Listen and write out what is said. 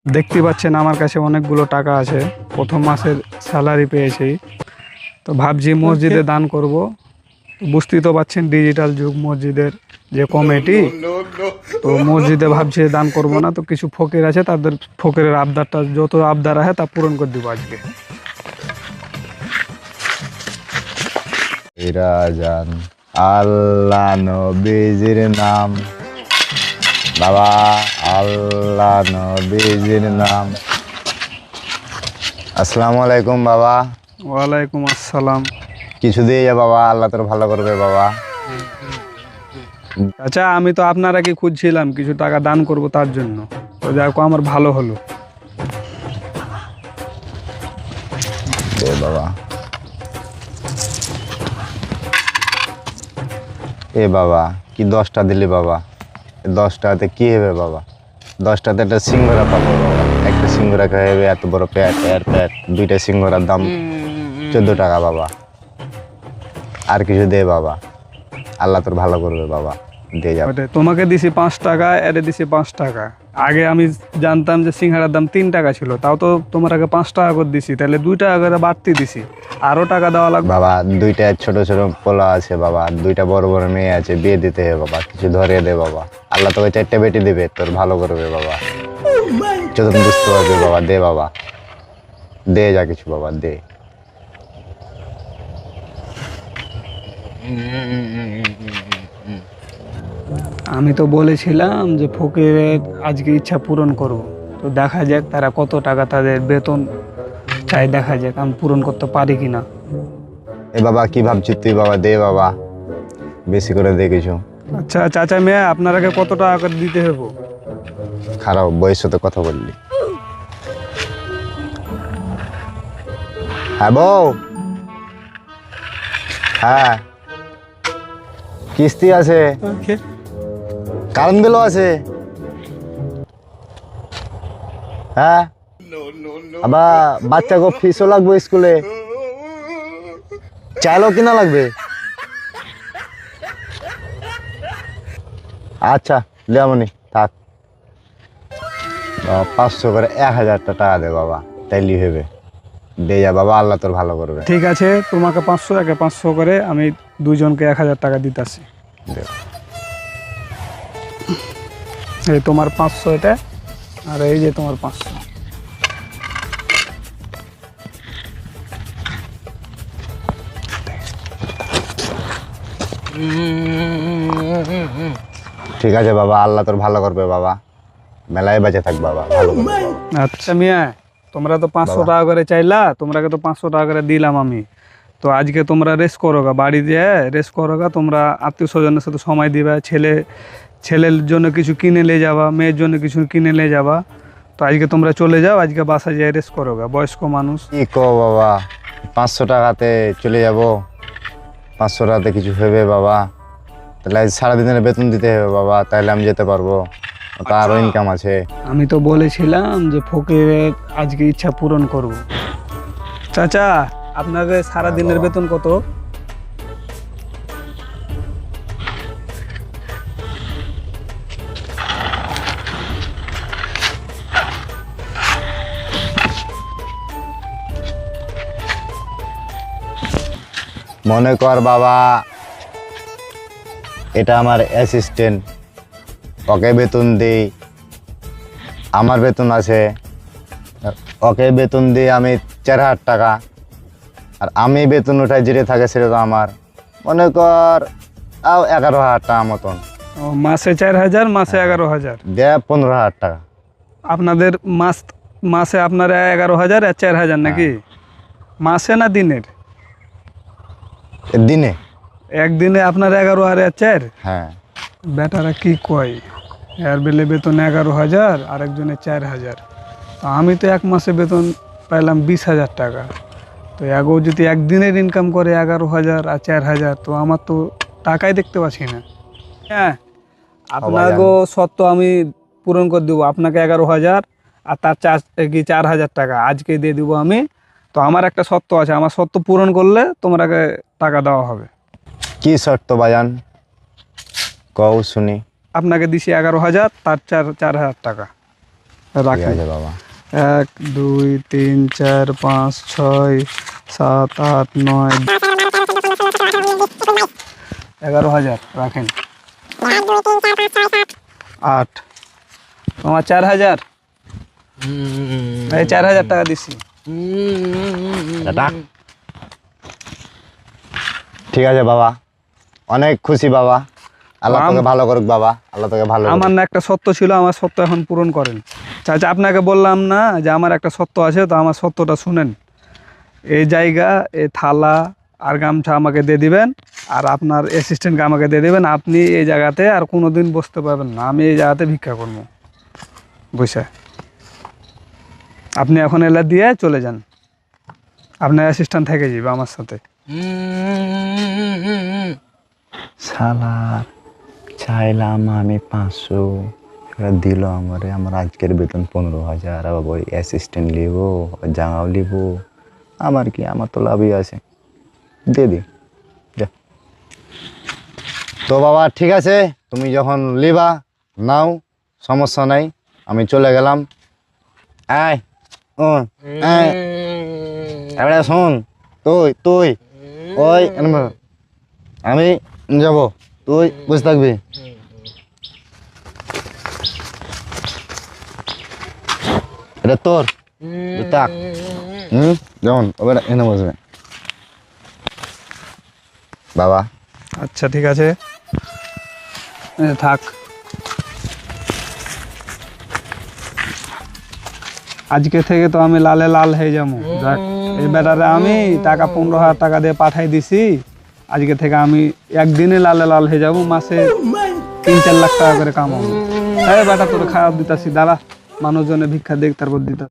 দেখতে পাচ্ছেন আমার কাছে অনেকগুলো টাকা আছে, প্রথম মাসের স্যালারি পেয়েছি। তো ভাবছি মসজিদে দান করব। তো বুঝতেই তো পাচ্ছেন ডিজিটাল যুগ, মসজিদের যে কমিটি, তো মসজিদে ভাবছি দান করব না, তো কিছু ফকির আছে, তাদের ফকিরের আবদারটা, যত আবদার আছে তা পূরণ করে দিব আজকে। রাজান আল্লাহ নবীজির নাম, বাবা আল্লাহ নবীজির নাম। আসসালামু আলাইকুম বাবা। ওয়ালাইকুম আসসালাম। কিছু দিয়ে যা বাবা, আল্লাহ তোর ভালো করবে বাবা। আচ্ছা, আমি তো আপনারা কি খুঁজছিলাম কিছু টাকা দান করব তার জন্য, তো দেখো আমার ভালো হলো। দে বাবা। এ বাবা, কি 10টা দিলি বাবা? 10টাতে কি হবে বাবা? 10টাতে একটা সিঙ্গরা পাবো বাবা। একটা সিঙ্গরা খাইবে এত বড় প্যাট, এর প্যাট। 2টা সিঙ্গরার দাম 14 টাকা বাবা। আর কিছু দে বাবা, আল্লাহ তোর ভালো করবে বাবা। দিয়ে যা। তোমাকে দিছি 5 টাকা, এরে দিছি 5 টাকা। আগে আমি জানতাম যে সিঙ্গারার দাম 3 টাকা ছিল, তাও তো তোমার আগে 5 টাকা করে দিছি, তাহলে 2 টাকা করে বাড়তি দিছি, আরো টাকা দেওয়া লাগবে। বাবা 2টা ছোট ছোট পোলা আছে বাবা, আর 2টা বড় বড় মেয়ে আছে, বিয়ে দিতে হবে বাবা। কিছু ধরে দে বাবা, আল্লাহ তোকে 4টে বেটি দেবে, তোর ভালো করবে বাবা। যখন বুঝতে পারবে বাবা, দে বাবা, দে যা কিছু বাবা, দে। আমি তো বলেছিলাম যে ফকিরের আজকে ইচ্ছা পূরণ করব, তো দেখা যাক তারা কত টাকা তাদের বেতন চাই, দেখা যাক আমি পূরণ করতে পারি কিনা। এ বাবা কি ভাবছিস তুই বাবা? দে বাবা, বেশি করে দে কিছু। আচ্ছা চাচা মেয়ে, আপনারাকে কত টাকা করে দিতে হবে? খারাপ বয়স সাথে কথা বললি। হ্যাঁ বউ, হ্যাঁ কিস্তি আছে, কারেন্ট বিলও আছে। হ্যাঁ আবার বাচ্চাকে ফিসও লাগবে স্কুলে, চালও কিনা লাগবে। আচ্ছা লেমনি থাক, 500 করে 1000টা টাকা দে বাবা, তাইলি হবে। দে যা বাবা, আল্লাহ তোর ভালো করবে। ঠিক আছে, তোমাকে 500, একে 500 করে, আমি দুজনকে 1000 টাকা দিতেছি। দে। এই তোমার 500 এটা, আর এই যে তোমার 500। ঠিক আছে বাবা, আল্লাহ তোর ভালো করবে বাবা, মেলায় বেঁচে থাক বাবা, ভালো করবে বাবা। আচ্ছা মিয়া, তোমরা তো 500 টাকা করে চাইলা, তোমরাকে তো 500 টাকা করে দিলাম আমি। তো আজকে তোমরা রেস্ট করো গা, বাড়ি দিয়ে রেস্ট করো গা, তোমরা আত্মীয় স্বজনের সাথে সময় দিবা, ছেলের জন্য কিছু কিনে নিয়ে যাবা, মেয়ের জন্য কিছু কিনে নিয়ে যাবা। তো আজকে তোমরা চলে যাও, আজকে বাসায় যেয়ে রেস্ট করো গা, বয়স্ক মানুষ। কি কো বাবা, 500 টাকাতে চলে যাব? 500 টাকাতে কিছু হবে বাবা? তাহলে আজ সারাদিনের বেতন দিতে হবে বাবা, তাহলে আমি যেতে পারবো, তারও ইনকাম আছে। আমি তো বলেছিলাম যে ফকিরের আজকে ইচ্ছা পূরণ করব। চাচা, আপনাদের সারা দিনের বেতন কত? মনে কর বাবা, এটা আমার অ্যাসিস্ট্যান্ট, ওকে বেতন দিই, আমার বেতন আছে, ওকে বেতন দিই আমি 4000 টাকা, আর আমি বেতন উঠাই যেটা থাকে সেটা তো আমার। মনে কর 11,000 টাকা মতন। ও, মাসে 4000, মাসে 11,000। দে 15,000 টাকা। আপনাদের মাসে আপনারা 11,000 আর 4,000 নাকি? মাসে না দিনের? দিনে। একদিনে আপনার 11 আর 4? হ্যাঁ। বেটারা কি কয়, এর বেলে বেতন 11,000, আরেকজনের 4,000। তো আমি তো এক মাসে বেতন পাইলাম 20,000 টাকা। তো এগো যদি একদিনের ইনকাম করে 11,000 আর 4,000, তো আমার তো টাকাই দেখতে পাচ্ছি না। হ্যাঁ, আপনাকে সত্য আমি পূরণ করে দেবো, আপনাকে 11,000 আর তার 4,000 টাকা আজকে দিয়ে দেবো আমি। তো আমার একটা শর্ত আছে, আমার শর্ত পূরণ করলে তোমাকে টাকা দেওয়া হবে। কি শর্ত বাজান, কও শুনি। আপনাকে দিছি 11,000, তার 4,000 টাকা। ঠিক রাখেন। আছে বাবা। 1 2 3 4 5 6 7 8 9 11,000 রাখেন। 8 তোমার 4,000, এই 4,000 টাকা দিচ্ছি। এটা ঠিক আছে বাবা, অনেক খুশি বাবা। আল্লাহ তোকে ভালো করুক বাবা, আল্লাহ তোকে ভালো করুক। আমার না একটা সত্য ছিল, আমার সত্য এখন পূরণ করেন। চাচা আপনাকে বললাম না যে আমার একটা সত্য আছে, তো আমার সত্যটা শুনেন। এই জায়গা, এই থালা আর গামছা আমাকে দিয়ে দিবেন, আর আপনার অ্যাসিস্ট্যান্টকে আমাকে দিয়ে দিবেন। আপনি এই জায়গাতে আর কোনো দিন বসতে পারবেন না, আমি এই জায়গাতে ভিক্ষা করবো বসে। আপনি এখন এলা দিয়ে চলে যান, আপনার অ্যাসিস্ট্যান্ট থেকে যাবে আমার সাথে। শালা চাইলাম আমি 500, এরা দিল আমারে। আমার আজকের বেতন 15,000, আবার ওই অ্যাসিস্ট্যান্ট নিব, জামাও নিব। আমার কি, আমার তো লাভই আছে, দিয়ে দি যা। তো বাবা ঠিক আছে, তুমি যখন লিবা নাও, সমস্যা নাই, আমি চলে গেলাম। আয় ও আয়, এবারে শোন, তুই তুই ওই আমি যাব, তুই বসে থাকবি। এটা তোর তাক, যেমন ওটা এনে বসবে বাবা। আচ্ছা ঠিক আছে, থাক। আজকে থেকে তো আমি লালে লাল হয়ে যাবো। যাক, এই বেটারে আমি টাকা 15,000 টাকা দিয়ে পাঠাই দিছি। আজকে থেকে আমি একদিনে লালে লাল হয়ে যাবো, মাসে 3-4 লাখ টাকা করে কামাবো। হ্যাঁ বেটা, তোর খারাপ দিতাছি, দাঁড়া, মানুষজনে ভিক্ষা দেখ, তারপর দিতা।